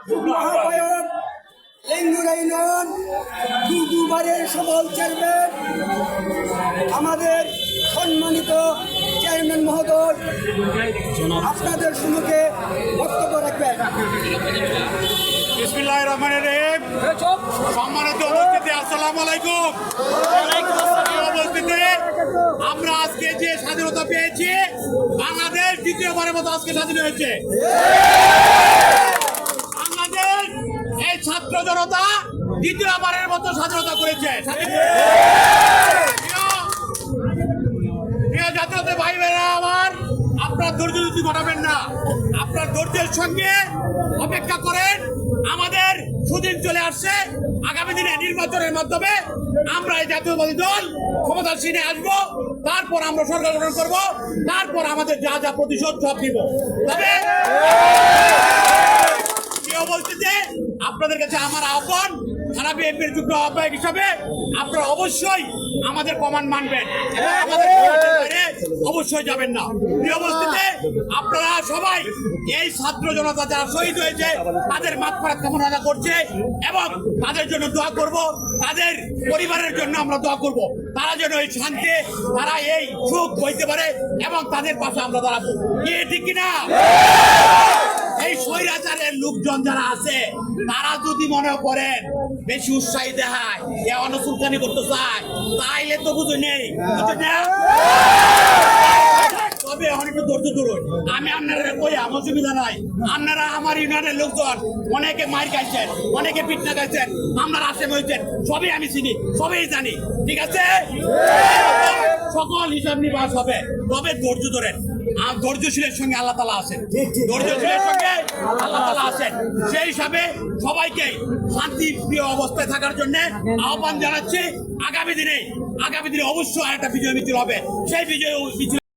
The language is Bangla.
আহ্বায়ক লেঙ্গুরা ইউনিয়ন দুবারের সফল চেয়ারম্যান আমাদের সম্মানিত চেয়ারম্যান মহোদয় আপনাদের সম্মুখে বক্তব্য রাখবেন। বিসমিল্লাহির রহমানির রহিম। সম্মানিত উপস্থিতি, আসসালামু আলাইকুম। উপস্থিতি, আমরা আজকে যে স্বাধীনতা পেয়েছি, বাংলাদেশ দ্বিতীয়বারের মতো আজকে স্বাধীন হয়েছে। বাংলাদেশ এই ছাত্র জনতা দ্বিতীয়বারের মতো স্বাধীনতা করেছে। প্রিয় জাতীয়তা ভাই বোনেরা আমার, আপনার ধৈর্য যদি ঘটাবেন না, আপনার ধৈর্যের সঙ্গে অপেক্ষা করেন। আমাদের সুদিন চলে আসছে, আগামী দিনে নির্বাচনের মাধ্যমে আমরা এই জাতীয়বাদী দল ক্ষমতাসীনে আসবো, তারপর আমরা সরকার গঠন করবো, তারপর আমাদের যা যা প্রতিশোধ সব দিব। তবে বলতে আপনাদের কাছে আমার আহ্বান, থানা বিএনপির যুগ্ম আহ্বায়ক হিসাবে আপনারা অবশ্যই আমাদের কমান্ড মানবেন এবং আমাদের বাইরে অবশ্যই যাবেন না। এই অবস্থাতে আপনারা সবাই এই ছাত্র জনতা যারা শহীদ হয়েছে তাদের মাগফিরাত কামনা করছে এবং তাদের জন্য দোয়া করব, তাদের পরিবারের জন্য আমরা দোয়া করব, তারা যেন এই শান্তি, তারা এই সুখ বইতে পারে এবং তাদের পাশে আমরা দাঁড়াবো। কি ঠিক কিনা? এই স্বৈরাচারের লোকজন যারা আছে তারা যদি মনে করেন বেশি উৎসাহী দেখায়, অনসুলতানি করতে চায়, তাইলে তো বুঝে নেই। তবে অনেক ধৈর্য ধরুন, আমি আপনারা কই আমার অসুবিধা নাই। আপনারা আমার ইউনিয়নের লোকজন অনেকে মার খাইছেন, অনেকে পিটনা খাইছেন, আপনারা আসামি হয়েছেন, সবই আমি চিনি, সবই জানি। ঠিক আছে, সকল হিসাব নিবাস হবে, তবে ধৈর্য ধরেন। আর ধৈর্যশীলের সঙ্গে আল্লাহ তাআলা আছেন, ধৈর্যশীলের সঙ্গে আল্লাহ তাআলা আছেন। সেই হিসাবে সবাইকে শান্তি প্রিয় অবস্থায় থাকার জন্য আহ্বান জানাচ্ছি। আগামী দিনে অবশ্যই একটা বিজয় মিছিল হবে, সেই বিজয় মিছিল